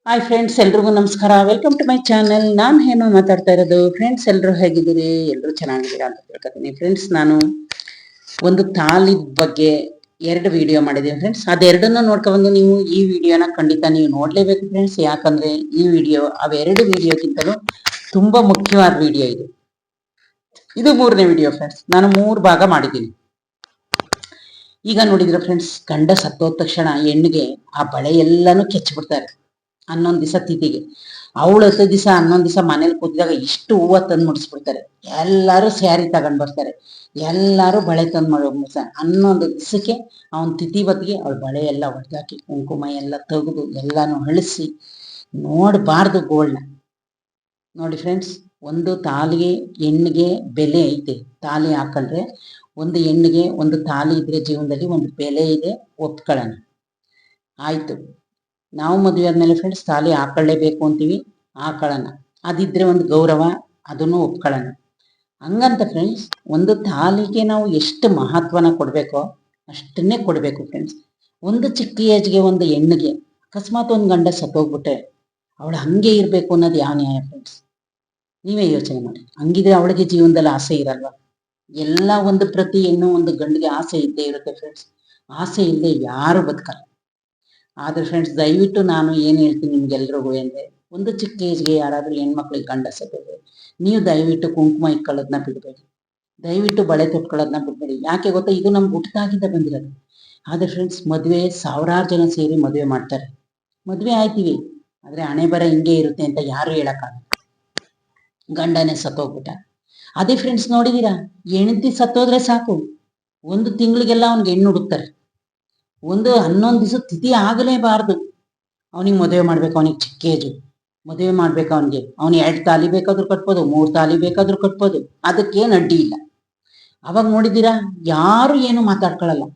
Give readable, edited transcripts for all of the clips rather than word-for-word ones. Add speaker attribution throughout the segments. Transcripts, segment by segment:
Speaker 1: Hi friends, ಎಲ್ರಿಗೂ ನಮಸ್ಕಾರ. Welcome to my channel. ನಾನು ಹೇಮ ಮಾತಾಡ್ತಾ ಇರೋದು. ಫ್ರೆಂಡ್ಸ್, ಎಲ್ಲರೂ ಹೇಗಿದ್ದೀರಿ? ಎಲ್ಲರೂ ಚೆನ್ನಾಗಿದ್ದೀರಾ ಅಂತ ತಿಳ್ಕೊತೀನಿ. ಫ್ರೆಂಡ್ಸ್, ನಾನು ಒಂದು ತಾಳಿ ಬಗ್ಗೆ 2 ವಿಡಿಯೋ ಮಾಡಿದ್ದೀನಿ ಫ್ರೆಂಡ್ಸ್. ಅದೆರಡನ್ನ ನೋಡ್ಕೊಂಡು ನೀವು ಈ ವಿಡಿಯೋನ ಖಂಡಿತ ನೀವು ನೋಡ್ಲೇಬೇಕು ಫ್ರೆಂಡ್ಸ್. ಯಾಕಂದ್ರೆ ಈ ವಿಡಿಯೋ ಅವೆರಡು ವಿಡಿಯೋಕ್ಕಿಂತಲೂ ತುಂಬಾ ಮುಖ್ಯವಾದ ವಿಡಿಯೋ ಇದು. ಇದು 3ನೇ ವಿಡಿಯೋ ಫ್ರೆಂಡ್ಸ್. ನಾನು 3 ಭಾಗ ಮಾಡಿದ್ದೀನಿ. ಈಗ ನೋಡಿದ್ರೆ ಫ್ರೆಂಡ್ಸ್, ಗಂಡ ಸತ್ತೋದ ತಕ್ಷಣ ಹೆಣ್ಣಿಗೆ ಆ ಬಳೆ ಎಲ್ಲಾನು ಕೆಚ್ಚಿಬಿಡ್ತಾರೆ 11 ದಿವಸ ತಿಥಿಗೆ. ಅವಳು 10 ದಿವಸ 11 ದಿವಸ ಮನೇಲಿ ಕೂತಿದಾಗ ಇಷ್ಟು ಹೂವ ತಂದು ಮುಡಿಸ್ಬಿಡ್ತಾರೆ. ಎಲ್ಲಾರು ಸ್ಯಾರಿ ತಗೊಂಡ್ ಬರ್ತಾರೆ, ಎಲ್ಲಾರು ಬಳೆ ತಂದು ಮುಡಿಸ 11 ದಿವಸಕ್ಕೆ ಅವನ್ ತಿಥಿ ಬತ್ತಿಗೆ ಅವಳ ಬಳೆ ಎಲ್ಲ ಹೊಡೆದಾಕಿ ಕುಂಕುಮ ಎಲ್ಲ ತೆಗೆದು ಎಲ್ಲಾನು ಅಳಿಸಿ ನೋಡಬಾರ್ದು ಗೋಲ್ಡ್ನ. ನೋಡಿ ಫ್ರೆಂಡ್ಸ್, ಒಂದು ತಾಲಿಗೆ ಹೆಣ್ಣಿಗೆ ಬೆಲೆ ಐತೆ. ತಾಲಿ ಹಾಕೊಂಡ್ರೆ ಒಂದು ಹೆಣ್ಣಿಗೆ ಒಂದು ತಾಲಿ ಇದ್ರೆ ಜೀವನದಲ್ಲಿ ಒಂದು ಬೆಲೆ ಇದೆ, ಒಪ್ಕೊಳ್ಳೋಣ. ಆಯ್ತು, ನಾವು ಮದುವೆ ಆದ್ಮೇಲೆ ಫ್ರೆಂಡ್ಸ್ ತಾಲಿ ಹಾಕೊಳ್ಳೇಬೇಕು ಅಂತೀವಿ, ಹಾಕೊಳ್ಳೋಣ. ಅದಿದ್ರೆ ಒಂದು ಗೌರವ, ಅದನ್ನು ಒಪ್ಕೊಳ್ಳೋಣ. ಹಂಗಂತ ಫ್ರೆಂಡ್ಸ್ ಒಂದು ತಾಲಿಗೆ ನಾವು ಎಷ್ಟು ಮಹತ್ವನ ಕೊಡಬೇಕೋ ಅಷ್ಟನ್ನೇ ಕೊಡಬೇಕು ಫ್ರೆಂಡ್ಸ್. ಒಂದು ಚಿಕ್ಕ ಏಜ್ಗೆ ಒಂದು ಹೆಣ್ಣಿಗೆ ಅಕಸ್ಮಾತ್ ಒಂದು ಗಂಡ ಸತ್ತೋಗ್ಬಿಟ್ರೆ ಅವಳು ಹಂಗೆ ಇರಬೇಕು ಅನ್ನೋದು ಯಾವ ನ್ಯಾಯ ಫ್ರೆಂಡ್ಸ್? ನೀವೇ ಯೋಚನೆ ಮಾಡಿ. ಹಂಗಿದ್ರೆ ಅವಳಿಗೆ ಜೀವನದಲ್ಲಿ ಆಸೆ ಇರಲ್ವಾ? ಎಲ್ಲ ಒಂದು ಪ್ರತಿ ಹೆಣ್ಣು ಒಂದು ಗಂಡಿಗೆ ಆಸೆ ಇದ್ದೇ ಇರುತ್ತೆ ಫ್ರೆಂಡ್ಸ್. ಆಸೆ ಇಲ್ಲದೆ ಯಾರು ಬದುಕಲ್ಲ. ಆದ್ರೆ ಫ್ರೆಂಡ್ಸ್, ದಯವಿಟ್ಟು ನಾನು ಏನು ಹೇಳ್ತೀನಿ ನಿಮ್ಗೆಲ್ರಿಗೂ ಅಂದ್ರೆ, ಒಂದು ಚಿಕ್ಕ ಏಜ್ಗೆ ಯಾರಾದ್ರೂ ಹೆಣ್ಮಕ್ಳಿಗೆ ಗಂಡ ಸತ್ತೋದ್ರೆ ನೀವು ದಯವಿಟ್ಟು ಕುಂಕುಮ ಇಟ್ಕೊಳ್ಳೋದನ್ನ ಬಿಡಬೇಡಿ, ದಯವಿಟ್ಟು ಬಳೆ ತೊಟ್ಕೊಳ್ಳೋದನ್ನ ಬಿಡಬೇಡಿ. ಯಾಕೆ ಗೊತ್ತಾ? ಇದು ನಮ್ಗೆ ಹುಟ್ಟದಾಗಿಂದ ಬಂದಿರೋದು. ಆದ್ರೆ ಫ್ರೆಂಡ್ಸ್, ಮದುವೆ ಸಾವಿರಾರು ಜನ ಸೇರಿ ಮದುವೆ ಮಾಡ್ತಾರೆ, ಮದುವೆ ಆಯ್ತೀವಿ, ಆದ್ರೆ ಹಣೆ ಬರ ಹಿಂಗೆ ಇರುತ್ತೆ ಅಂತ ಯಾರು ಹೇಳಕ್ಕಾಗಲ್ಲ. ಗಂಡನೇ ಸತ್ತೋಗ್ಬಿಟ್ಟ. ಅದೇ ಫ್ರೆಂಡ್ಸ್, ನೋಡಿದೀರಾ? ಹೆಂಡತಿ ಸತ್ತೋದ್ರೆ ಸಾಕು, ಒಂದು ತಿಂಗಳಿಗೆಲ್ಲ ಅವ್ನಿಗೆ ಹೆಣ್ಣು ಹುಡುಕ್ತಾರೆ. ಒಂದು 11 ದಿವಸ ತಿಥಿ ಆಗಲೇಬಾರ್ದು. ಅವನಿಗೆ ಮದುವೆ ಮಾಡ್ಬೇಕು, ಅವನಿಗೆ ಚಿಕ್ಕ ಏಜು ಮದುವೆ ಮಾಡ್ಬೇಕು. ಅವನಿಗೆ 2 ತಾಲಿ ಬೇಕಾದ್ರೂ ಕಟ್ಬೋದು, 3 ತಾಲಿ ಬೇಕಾದ್ರೂ ಕಟ್ಬೋದು, ಅದಕ್ಕೇನು ಅಡ್ಡಿ ಇಲ್ಲ. ಅವಾಗ ನೋಡಿದ್ದೀರಾ, ಯಾರು ಏನು ಮಾತಾಡ್ಕೊಳ್ಳಲ್ಲ.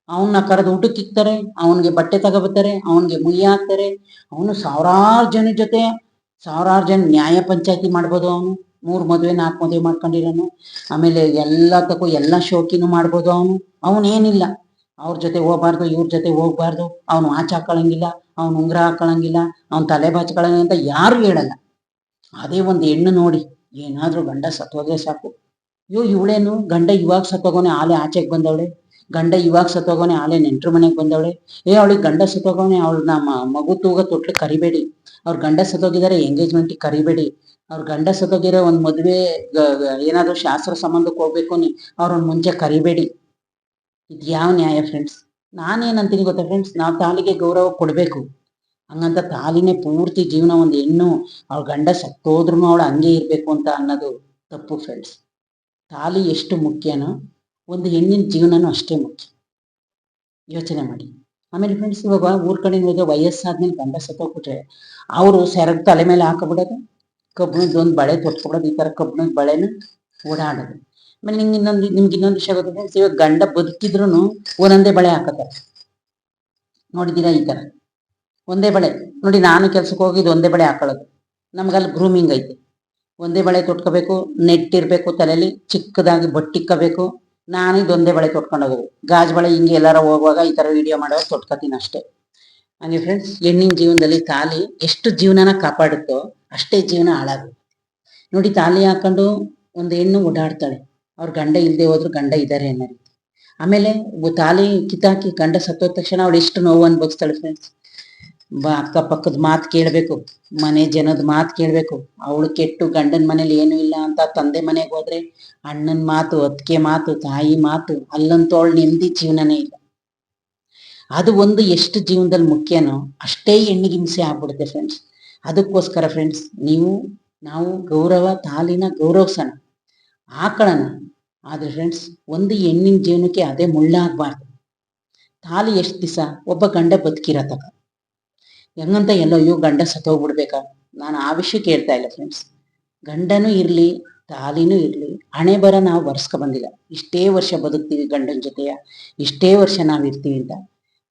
Speaker 1: ಅವನ್ನ ಕರೆದು ಊಟಕ್ಕೆ ಇಕ್ತಾರೆ, ಅವನಿಗೆ ಬಟ್ಟೆ ತಗೋಬರ್ತಾರೆ, ಅವನಿಗೆ ಮುಯ್ಯ ಹಾಕ್ತಾರೆ. ಅವನು ಸಾವಿರಾರು ಜನ ನ್ಯಾಯ ಪಂಚಾಯತಿ ಮಾಡ್ಬೋದು. ಅವನು 3 ಮದುವೆ 4 ಮದುವೆ ಮಾಡ್ಕೊಂಡಿರೋನು. ಆಮೇಲೆ ಎಲ್ಲ ತಗೋ ಎಲ್ಲ ಶೋಕಿನೂ ಮಾಡ್ಬೋದು. ಅವನೇನಿಲ್ಲ, ಅವ್ರ ಜೊತೆ ಹೋಗ್ಬಾರ್ದು, ಇವ್ರ ಜೊತೆ ಹೋಗ್ಬಾರ್ದು, ಅವನು ವಾಚ್ ಹಾಕೊಳ್ಳಂಗಿಲ್ಲ, ಅವ್ನು ಉಂಗುರ ಹಾಕೊಳ್ಳಂಗಿಲ್ಲ, ಅವ್ನು ತಲೆ ಬಾಚ್ಕೊಳ್ಳಂಗಿಲ್ಲ ಅಂತ ಯಾರು ಹೇಳಲ್ಲ. ಅದೇ ಒಂದು ಹೆಣ್ಣು ನೋಡಿ, ಏನಾದ್ರೂ ಗಂಡ ಸತ್ತೋದ್ರೆ ಸಾಕು, ಇವಳೇನು ಗಂಡ ಇವಾಗ ಸತ್ತೋಗೋನೆ ಆಲೆ ಆಚೆಗೆ ಬಂದವಳೆ, ಗಂಡ ಇವಾಗ ಸತ್ತೋಗೋನೆ ಆಲೆ ನೆಂಟ್ರ ಮನೆಗೆ ಬಂದವಳೆ, ಅವಳಿಗೆ ಗಂಡ ಸತ್ತೋಗೋನೆ ಅವಳನ್ನ ಮಗು ತೂಗ ತೊಟ್ಲು ಕರಿಬೇಡಿ, ಅವ್ರ ಗಂಡ ಸತ್ತೋಗಿದ್ದಾರೆ ಎಂಗೇಜ್ಮೆಂಟಿಗೆ ಕರಿಬೇಡಿ, ಅವ್ರ ಗಂಡ ಸತ್ತೋಗಿರೋ ಒಂದು ಮದುವೆ ಏನಾದ್ರೂ ಶಾಸ್ತ್ರ ಸಂಬಂಧಕ್ಕೆ ಹೋಗ್ಬೇಕು ಅವ್ರನ್ನ ಮುಂಚೆ ಕರಿಬೇಡಿ. ಇದು ಯಾವ ನ್ಯಾಯ ಫ್ರೆಂಡ್ಸ್? ನಾನೇನಂತೀನಿ ಗೊತ್ತಾ ಫ್ರೆಂಡ್ಸ್, ನಾವು ತಾಲಿಗೆ ಗೌರವ ಕೊಡಬೇಕು. ಹಂಗಂತ ತಾಲಿನೇ ಪೂರ್ತಿ ಜೀವನ ಒಂದು ಹೆಣ್ಣು ಅವ್ಳ ಗಂಡ ಸತ್ತೋದ್ರೂ ಅವಳು ಹಂಗೆ ಇರಬೇಕು ಅಂತ ಅನ್ನೋದು ತಪ್ಪು ಫ್ರೆಂಡ್ಸ್. ತಾಲಿ ಎಷ್ಟು ಮುಖ್ಯನೋ ಒಂದು ಹೆಣ್ಣಿನ ಜೀವನನೂ ಅಷ್ಟೇ ಮುಖ್ಯ. ಯೋಚನೆ ಮಾಡಿ. ಆಮೇಲೆ ಫ್ರೆಂಡ್ಸ್, ಇವಾಗ ಊರ್ ಕಡೆಯಿಂದ ಹೋದ್ರೆ ವಯಸ್ಸಾದ್ಮೇಲೆ ಗಂಡ ಸತ್ತೋಗ್ಬಿಟ್ರೆ ಅವರು ಸೆರಗ್ ತಲೆ ಮೇಲೆ ಹಾಕಬಿಡೋದು, ಕಬ್ಬಿಣದ ಒಂದು ಬಳೆ ತೊಟ್ಕೊಬಿಡೋದು, ಈ ತರ ಕಬ್ಬಿಣದ ಬಳೆನ ಓಡಾಡೋದು. ಆಮೇಲೆ ನಿಮ್ಗೆ ಇನ್ನೊಂದು ವಿಷಯ ಗೊತ್ತಿದೆ ಫ್ರೆಂಡ್ಸ್, ಇವಾಗ ಗಂಡ ಬದುಕಿದ್ರು ಒಂದೊಂದೇ ಬಳೆ ಹಾಕತಾರೆ. ನೋಡಿದ್ದೀರಾ? ಈ ತರ ಒಂದೇ ಬಳೆ ನೋಡಿ, ನಾನು ಕೆಲ್ಸಕ್ಕೆ ಹೋಗಿದ್ದು ಒಂದೇ ಬಳೆ ಹಾಕೊಳ್ಳೋದು. ನಮ್ಗಲ್ಲಿ ಗ್ರೂಮಿಂಗ್ ಐತೆ, ಒಂದೇ ಬಳೆ ತೊಟ್ಕೋಬೇಕು, ನೆಟ್ ಇರ್ಬೇಕು ತಲೆಯಲ್ಲಿ, ಚಿಕ್ಕದಾಗಿ ಬಟ್ಟಿಕ್ಕಬೇಕು. ನಾನು ಇದೊಂದೇ ಬಳೆ ತೊಟ್ಕೊಂಡು ಹೋಗೋದು. ಗಾಜ್ ಬಳೆ ಹಿಂಗೆ ಎಲ್ಲಾರ ಹೋಗುವಾಗ ಈ ತರ ವಿಡಿಯೋ ಮಾಡುವಾಗ ತೊಟ್ಕೋತೀನಿ ಅಷ್ಟೇ. ಹಾಗೆ ಫ್ರೆಂಡ್ಸ್, ಹೆಣ್ಣಿನ ಜೀವನದಲ್ಲಿ ತಾಲಿ ಎಷ್ಟು ಜೀವನನ ಕಾಪಾಡುತ್ತೋ ಅಷ್ಟೇ ಜೀವನ ಹಾಳಾಗುತ್ತೆ. ನೋಡಿ, ತಾಲಿ ಹಾಕೊಂಡು ಒಂದು ಹೆಣ್ಣು ಓಡಾಡ್ತಾಳೆ, ಅವ್ರ ಗಂಡ ಇಲ್ಲದೆ ಹೋದ್ರು ಗಂಡ ಇದ್ದಾರೆ ಅನ್ನೋ ರೀತಿ. ಆಮೇಲೆ ತಾಲಿ ಕಿತ್ತಾಕಿ ಗಂಡ ಸತ್ತೋದ ತಕ್ಷಣ ಅವಳು ಎಷ್ಟು ನೋವು ಅನ್ಭವಿಸ್ತಾಳೆ ಫ್ರೆಂಡ್ಸ್. ಅಕ್ಕಪಕ್ಕದ ಮಾತು ಕೇಳಬೇಕು, ಮನೆ ಜನದ ಮಾತು ಕೇಳಬೇಕು. ಅವಳು ಕೆಟ್ಟು ಗಂಡನ ಮನೇಲಿ ಏನೂ ಇಲ್ಲ ಅಂತ ತಂದೆ ಮನೆಗೆ ಹೋದ್ರೆ ಅಣ್ಣನ ಮಾತು, ಅತ್ತಿಗೆ ಮಾತು, ತಾಯಿ ಮಾತು, ಅಲ್ಲಂತೂ ಅವಳು ನೆಮ್ಮದಿ ಜೀವನನೇ ಇಲ್ಲ. ಅದು ಒಂದು ಎಷ್ಟು ಜೀವನದಲ್ಲಿ ಮುಖ್ಯನೋ ಅಷ್ಟೇ ಹೆಣ್ಣಿಗೆ ಹಿಂಸೆ ಆಗ್ಬಿಡುತ್ತೆ ಫ್ರೆಂಡ್ಸ್. ಅದಕ್ಕೋಸ್ಕರ ಫ್ರೆಂಡ್ಸ್, ನಾವು ಗೌರವ, ತಾಲಿನ ಗೌರವಿಸೋಣ, ಹಾಕೊಳ್ಳೋಣ. ಆದ್ರೆ ಫ್ರೆಂಡ್ಸ್, ಒಂದು ಹೆಣ್ಣಿನ ಜೀವನಕ್ಕೆ ಅದೇ ಮುಳ್ಳಾಗಬಾರ್ದು. ತಾಲಿ ಎಷ್ಟು ದಿವಸ ಒಬ್ಬ ಗಂಡ ಬದುಕಿರತಕ್ಕ, ಹೆಂಗಂತ ಎಲ್ಲೋ ಗಂಡ ಸತ್ತೋಗ್ಬಿಡ್ಬೇಕಾ? ನಾನು ಆ ವಿಷಯಕ್ಕೆ ಹೇಳ್ತಾ ಇಲ್ಲ ಫ್ರೆಂಡ್ಸ್. ಗಂಡನೂ ಇರ್ಲಿ, ತಾಲಿನೂ ಇರ್ಲಿ, ಹಣೆ ಬರ ನಾವು ಬರ್ಸ್ಕೊ ಬಂದಿಲ್ಲ. ಇಷ್ಟೇ ವರ್ಷ ಬದುಕ್ತೀವಿ ಗಂಡನ ಜೊತೆಯ, ಇಷ್ಟೇ ವರ್ಷ ನಾವಿರ್ತೀವಿ ಅಂತ.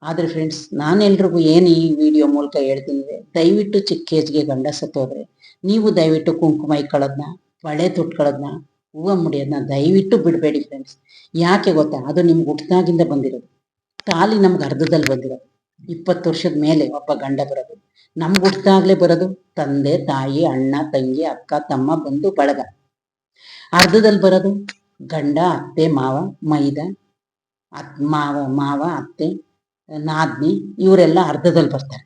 Speaker 1: ಆದ್ರೆ ಫ್ರೆಂಡ್ಸ್, ನಾನೆಲ್ರಿಗೂ ಏನು ಈ ವಿಡಿಯೋ ಮೂಲಕ ಹೇಳ್ತೀನಿ, ದಯವಿಟ್ಟು ಚಿಕ್ಕ ಏಜ್ಗೆ ಗಂಡ ಸತ್ತೋದ್ರೆ ನೀವು ದಯವಿಟ್ಟು ಕುಂಕುಮ ಇಕ್ಕೊಳ್ಳೋದನ್ನ, ಬಳೆ ತೊಟ್ಕೊಳ್ಳೋದನ್ನ, ಹೂವು ಮುಡಿಯೋದನ್ನ ದಯವಿಟ್ಟು ಬಿಡಬೇಡಿ ಫ್ರೆಂಡ್ಸ್. ಯಾಕೆ ಗೊತ್ತಾ? ಅದು ನಿಮ್ಗೆ ಹುಟ್ಟದಾಗಿಂದ ಬಂದಿರೋದು. ತಾಲಿ ನಮ್ಗೆ ಅರ್ಧದಲ್ಲಿ ಬಂದಿರೋದು. 20 ವರ್ಷದ ಮೇಲೆ ಒಬ್ಬ ಗಂಡ ಬರೋದು. ನಮ್ಗೆ ಹುಟ್ಟಿದಾಗ್ಲೇ ಬರೋದು ತಂದೆ ತಾಯಿ ಅಣ್ಣ ತಂಗಿ ಅಕ್ಕ ತಮ್ಮ ಬಂಧು ಬಳಗ. ಅರ್ಧದಲ್ಲಿ ಬರೋದು ಗಂಡ ಅತ್ತೆ ಮಾವ ಮೈದ ಮಾವ ಅತ್ತೆ ನಾದ್ನಿ, ಇವರೆಲ್ಲ ಅರ್ಧದಲ್ಲಿ ಬರ್ತಾರೆ.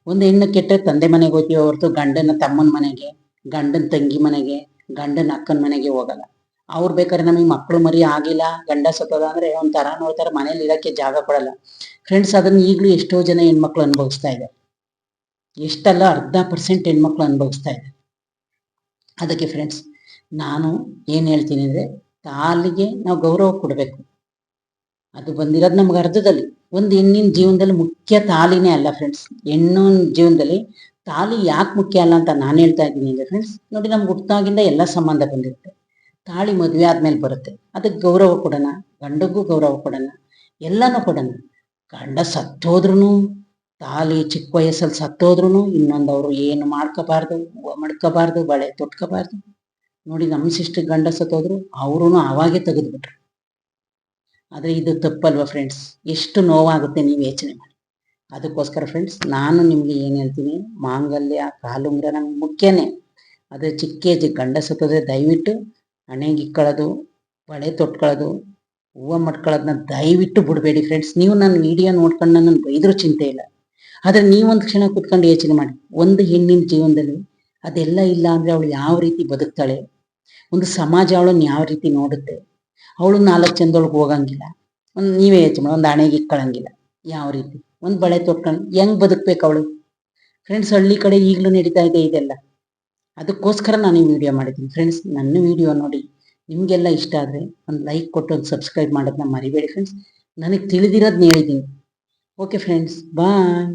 Speaker 1: ಒಂದು ಹೆಣ್ಣು ಕೆಟ್ಟರೆ ತಂದೆ ಮನೆಗೆ ಹೋಗ್ತೀವಿ ಹೊರತು ಗಂಡನ ತಮ್ಮನ ಮನೆಗೆ, ಗಂಡನ ತಂಗಿ ಮನೆಗೆ, ಗಂಡನ ಅಕ್ಕನ ಮನೆಗೆ ಹೋಗಲ್ಲ. ಅವ್ರು ಬೇಕಾದ್ರೆ ನಮಗೆ ಮಕ್ಕಳು ಮರಿ ಆಗಿಲ್ಲ, ಗಂಡ ಸತ್ತೋದ ಅಂದ್ರೆ ಒಂಥರ ನೋಡ್ತಾರೆ, ಮನೇಲಿ ಇರೋಕ್ಕೆ ಜಾಗ ಕೊಡಲ್ಲ. ಫ್ರೆಂಡ್ಸ್, ಅದನ್ನ ಈಗಲೂ ಎಷ್ಟೋ ಜನ ಹೆಣ್ಮಕ್ಳು ಅನುಭವಿಸ್ತಾ ಇದ್ದಾರೆ. ಎಷ್ಟಲ್ಲ 10% ಹೆಣ್ಮಕ್ಳು ಅನುಭವಿಸ್ತಾ ಇದ್ದಾರೆ. ಅದಕ್ಕೆ ಫ್ರೆಂಡ್ಸ್, ನಾನು ಏನು ಹೇಳ್ತೀನಿ ಅಂದರೆ, ತಾಲಿಗೆ ನಾವು ಗೌರವ ಕೊಡಬೇಕು. ಅದು ಬಂದಿರೋದು ನಮ್ಗೆ ಅರ್ಧದಲ್ಲಿ. ಒಂದು ಹೆಣ್ಣಿನ ಜೀವನದಲ್ಲಿ ಮುಖ್ಯ ತಾಲಿನೇ ಅಲ್ಲ ಫ್ರೆಂಡ್ಸ್. ಹೆಣ್ಣು ಜೀವನದಲ್ಲಿ ತಾಲಿ ಯಾಕೆ ಮುಖ್ಯ ಅಲ್ಲ ಅಂತ ನಾನು ಹೇಳ್ತಾ ಇದ್ದೀನಿ ಅಂದರೆ ಫ್ರೆಂಡ್ಸ್, ನೋಡಿ, ನಮ್ಗೆ ಹುಟ್ಟಾಗಿಂದ ಎಲ್ಲ ಸಂಬಂಧ ಬಂದಿರುತ್ತೆ. ತಾಳಿ ಮದುವೆ ಆದ್ಮೇಲೆ ಬರುತ್ತೆ. ಅದಕ್ಕೆ ಗೌರವ ಕೊಡೋಣ, ಗಂಡಗೂ ಗೌರವ ಕೊಡೋಣ, ಎಲ್ಲನೂ ಕೊಡೋಣ. ಗಂಡ ಸತ್ತೋದ್ರೂ, ತಾಲಿ ಚಿಕ್ಕ ವಯಸ್ಸಲ್ಲಿ ಸತ್ತೋದ್ರೂ ಇನ್ನೊಂದವರು ಏನು ಮಾಡ್ಕೋಬಾರ್ದು, ಮಡ್ಕೋಬಾರ್ದು, ಬಳೆ ತೊಟ್ಕೋಬಾರ್ದು. ನೋಡಿ, ನಮ್ಮ ಸಿಸ್ಟರ್ ಗಂಡ ಸತ್ತೋದ್ರು, ಅವ್ರೂ ಅವಾಗೆ ತೆಗೆದ್ಬಿಟ್ರು. ಆದರೆ ಇದು ತಪ್ಪಲ್ವ ಫ್ರೆಂಡ್ಸ್? ಎಷ್ಟು ನೋವಾಗುತ್ತೆ ನೀವು ಯೋಚನೆ ಮಾಡಿ. ಅದಕ್ಕೋಸ್ಕರ ಫ್ರೆಂಡ್ಸ್, ನಾನು ನಿಮಗೆ ಏನು ಹೇಳ್ತೀನಿ, ಮಾಂಗಲ್ಯ ಕಾಲುಂಗ್ರ ನಮ್ಗೆ ಮುಖ್ಯನೇ. ಆದರೆ ಚಿಕ್ಕ ಏಜ್ ಗಂಡ ಸತ್ತೋದ್ರೆ ದಯವಿಟ್ಟು ಹಣೆಗೆ ಇಕ್ಕೊಳ್ಳೋದು, ಬಳೆ ತೊಟ್ಕೊಳ್ಳೋದು, ಹೂವು ಮಟ್ಕೊಳ್ಳೋದನ್ನ ದಯವಿಟ್ಟು ಬಿಡಬೇಡಿ ಫ್ರೆಂಡ್ಸ್. ನೀವು ನನ್ನ ವಿಡಿಯೋ ನೋಡ್ಕೊಂಡು ನನ್ನ ಬೈದ್ರೂ ಚಿಂತೆ ಇಲ್ಲ. ಆದರೆ ನೀವೊಂದು ಕ್ಷಣ ಕೂತ್ಕೊಂಡು ಯೋಚನೆ ಮಾಡಿ, ಒಂದು ಹೆಣ್ಣಿನ ಜೀವನದಲ್ಲಿ ಅದೆಲ್ಲ ಇಲ್ಲ ಅಂದರೆ ಅವಳು ಯಾವ ರೀತಿ ಬದುಕ್ತಾಳೆ? ಒಂದು ಸಮಾಜ ಅವಳನ್ನು ಯಾವ ರೀತಿ ನೋಡುತ್ತೆ? ಅವಳು 4 ಜನದೊಳಗೆ ಹೋಗಂಗಿಲ್ಲ. ನೀವೇ ಯೋಚನೆ ಮಾಡಿ, ಒಂದು ಹಣೆಗೆ ಇಕ್ಕೊಳ್ಳಂಗಿಲ್ಲ, ಯಾವ ರೀತಿ? ಒಂದು ಬಳೆ ತೊಟ್ಕೊಂಡು ಹೆಂಗ್ ಬದುಕ್ಬೇಕು ಅವಳು? ಫ್ರೆಂಡ್ಸ್, ಹಳ್ಳಿ ಕಡೆ ಈಗಲೂ ನಡೀತಾ ಇದೆ ಇದೆಲ್ಲ. ಅದಕ್ಕೋಸ್ಕರ ನಾನು ಈ ವಿಡಿಯೋ ಮಾಡಿದ್ದೀನಿ ಫ್ರೆಂಡ್ಸ್. ನನ್ನ ವಿಡಿಯೋ ನೋಡಿ ನಿಮಗೆಲ್ಲ ಇಷ್ಟ ಆದರೆ ಒಂದು ಲೈಕ್ ಕೊಟ್ಟು ಒಂದು ಸಬ್ಸ್ಕ್ರೈಬ್ ಮಾಡೋದನ್ನ ಮರಿಬೇಡಿ ಫ್ರೆಂಡ್ಸ್. ನನಗೆ ತಿಳಿದಿರೋದನ್ನ ಹೇಳಿದ್ದೀನಿ. ಓಕೆ ಫ್ರೆಂಡ್ಸ್, ಬಾಯ್.